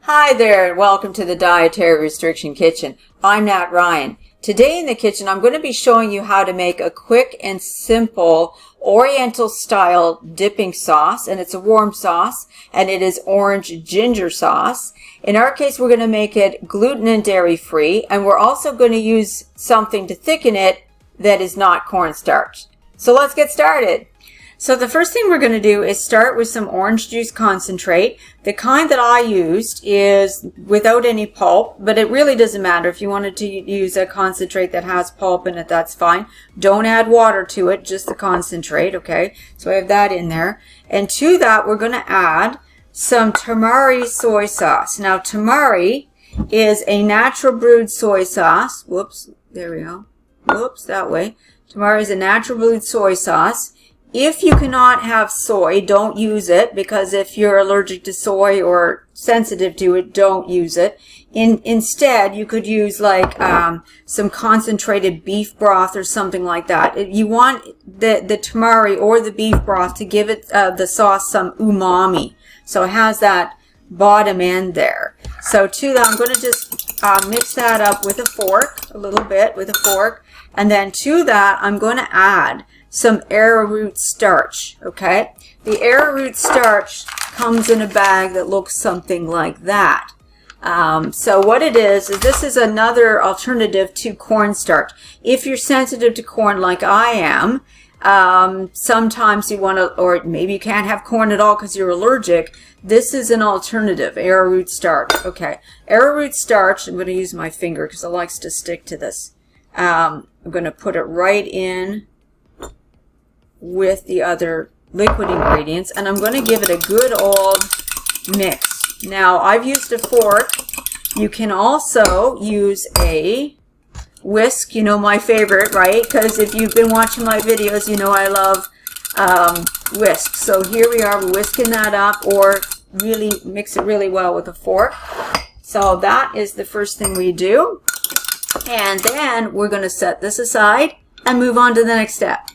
Hi there, and welcome to the Dietary Restriction Kitchen. I'm Nat Ryan. Today in the kitchen, I'm going to be showing you how to make a quick and simple Oriental-style dipping sauce, and it's a warm sauce, and it is orange ginger sauce. In our case, we're going to make it gluten and dairy-free, and we're also going to use something to thicken it that is not cornstarch. So let's get started. So the first thing we're going to do is start with some orange juice concentrate. The kind that I used is without any pulp, but it really doesn't matter. If you wanted to use a concentrate that has pulp in it, that's fine. Don't add water to it, just the concentrate, okay? So I have that in there. And to that, we're going to add some tamari soy sauce. Now, tamari is a natural brewed soy sauce. Whoops, there we go. Whoops, that way. Tamari is a natural brewed soy sauce. If you cannot have soy, don't use it, because if you're allergic to soy or sensitive to it, don't use it. Instead, you could use like some concentrated beef broth or something like that. You want the tamari or the beef broth to give it the sauce some umami. So it has that bottom end there. So to that, I'm going to just mix that up with a fork, a little bit with a fork. And then to that, I'm going to add some arrowroot starch, okay? The arrowroot starch comes in a bag that looks something like that. So what it is this is another alternative to cornstarch. If you're sensitive to corn like I am, sometimes you want to, or maybe you can't have corn at all because you're allergic, this is an alternative, arrowroot starch, okay? Arrowroot starch, I'm going to use my finger because it likes to stick to this. I'm going to put it right in with the other liquid ingredients, and I'm going to give it a good old mix. Now, I've used a fork. You can also use a whisk, you know, my favorite, right? Because if you've been watching my videos, you know I love whisks. So here we are whisking that up, or really mix it really well with a fork. So that is the first thing we do. And then we're going to set this aside and move on to the next step.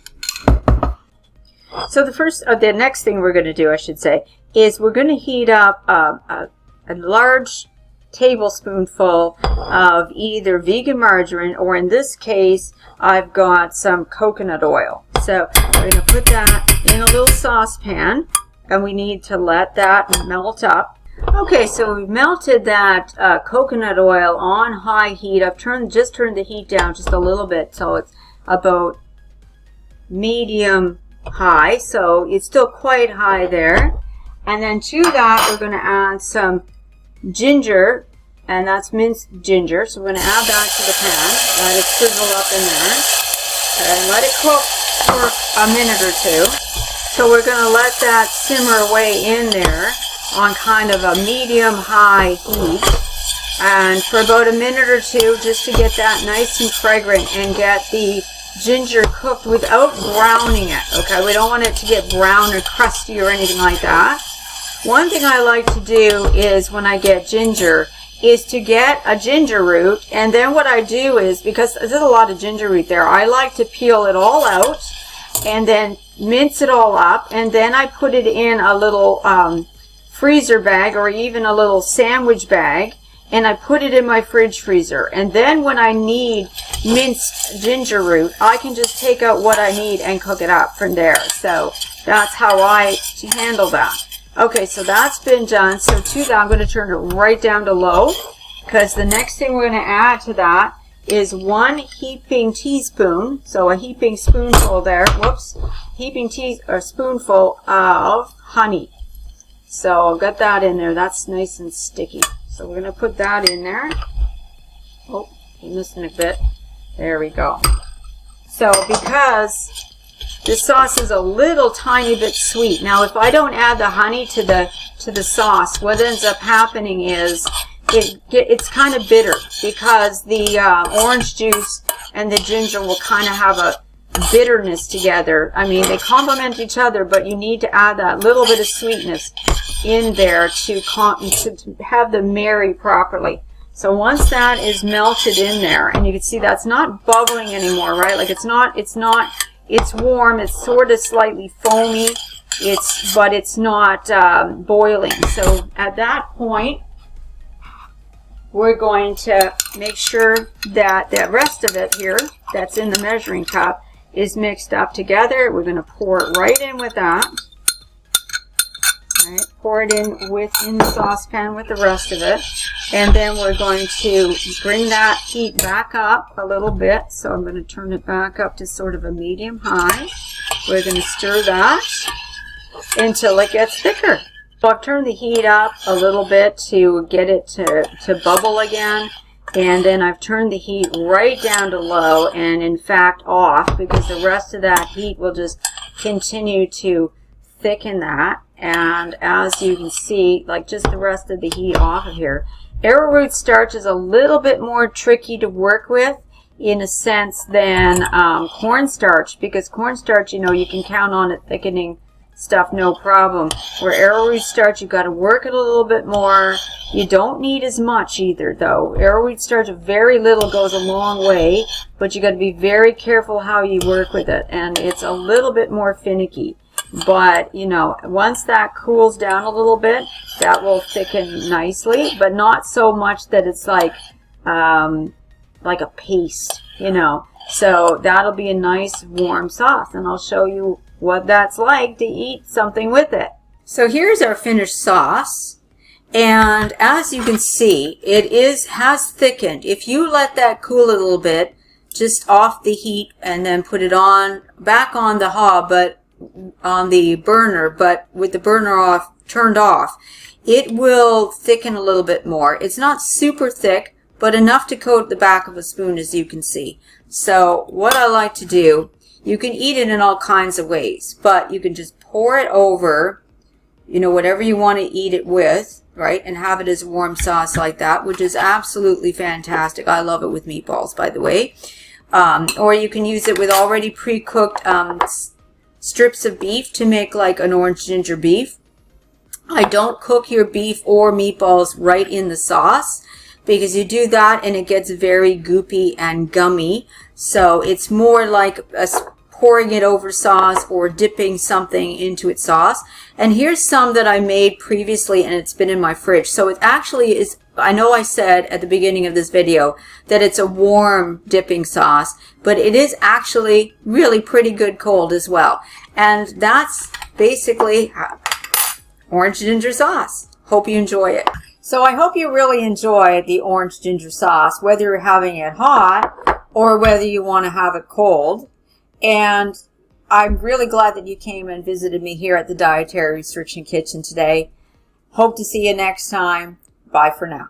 So the next thing we're going to do, I should say, is we're going to heat up a large tablespoonful of either vegan margarine, or in this case, I've got some coconut oil. So we're going to put that in a little saucepan, and we need to let that melt up. Okay, so we've melted that coconut oil on high heat. I've just turned the heat down just a little bit, so it's about medium high, so it's still quite high there. And then to that, we're going to add some ginger, and that's minced ginger. So we're going to add that to the pan, let it sizzle up in there, and let it cook for a minute or two. So we're going to let that simmer away in there on kind of a medium-high heat, and for about a minute or two, just to get that nice and fragrant and get the ginger cooked without browning it, okay? We don't want it to get brown or crusty or anything like that. One thing I like to do is, when I get ginger, is to get a ginger root, and then what I do is, because there's a lot of ginger root there, I like to peel it all out and then mince it all up, and then I put it in a little freezer bag, or even a little sandwich bag, and I put it in my fridge freezer. And then when I need minced ginger root, I can just take out what I need and cook it up from there. So that's how I handle that. Okay, so that's been done. So to that, I'm going to turn it right down to low, because the next thing we're going to add to that is 1 heaping teaspoon, so a heaping spoonful there, whoops, spoonful of honey. So I've got that in there. That's nice and sticky. So we're going to put that in there. Oh, I'm missing a bit. There we go. So because this sauce is a little tiny bit sweet. Now, if I don't add the honey to the sauce, what ends up happening is it's kind of bitter, because the orange juice and the ginger will kind of have a bitterness together. I mean, they complement each other, but you need to add that little bit of sweetness in there to have them marry properly. So once that is melted in there, and you can see that's not bubbling anymore, right? Like it's warm, it's sort of slightly foamy, but it's not boiling. So at that point, we're going to make sure that the rest of it here that's in the measuring cup is mixed up together. We're going to pour it right in with that. All right, pour it in within the saucepan with the rest of it. And then we're going to bring that heat back up a little bit. So I'm going to turn it back up to sort of a medium high. We're going to stir that until it gets thicker. So I've turned the heat up a little bit to get it to bubble again. And then I've turned the heat right down to low and in fact off, because the rest of that heat will just continue to thicken that. And as you can see, like just the rest of the heat off of here. Arrowroot starch is a little bit more tricky to work with in a sense than cornstarch, because cornstarch, you know, you can count on it thickening stuff no problem. Where arrowroot starch, you've got to work it a little bit more. You don't need as much either though. Arrowroot starch, very little goes a long way, but you got to be very careful how you work with it, and it's a little bit more finicky. But you know, once that cools down a little bit, that will thicken nicely, but not so much that it's like a paste, you know. So that'll be a nice warm sauce, and I'll show you what that's like to eat something with it. So here's our finished sauce, and as you can see, it has thickened. If you let that cool a little bit, just off the heat, and then put it back on the hob, but on the burner, but with the burner turned off, it will thicken a little bit more. It's not super thick, but enough to coat the back of a spoon, as you can see. So what I like to do, you can eat it in all kinds of ways, but you can just pour it over, you know, whatever you want to eat it with, right? And have it as a warm sauce like that, which is absolutely fantastic. I love it with meatballs, by the way. Or you can use it with already pre-cooked strips of beef to make like an orange ginger beef. I don't cook your beef or meatballs right in the sauce, because you do that and it gets very goopy and gummy. So it's more like pouring it over sauce or dipping something into its sauce. And here's some that I made previously, and it's been in my fridge. So it actually is, I know I said at the beginning of this video that it's a warm dipping sauce, but it is actually really pretty good cold as well. And that's basically orange ginger sauce. Hope you enjoy it. So I hope you really enjoy the orange ginger sauce, whether you're having it hot or whether you want to have it cold. And I'm really glad that you came and visited me here at the Dietary Restriction Kitchen today. Hope to see you next time. Bye for now.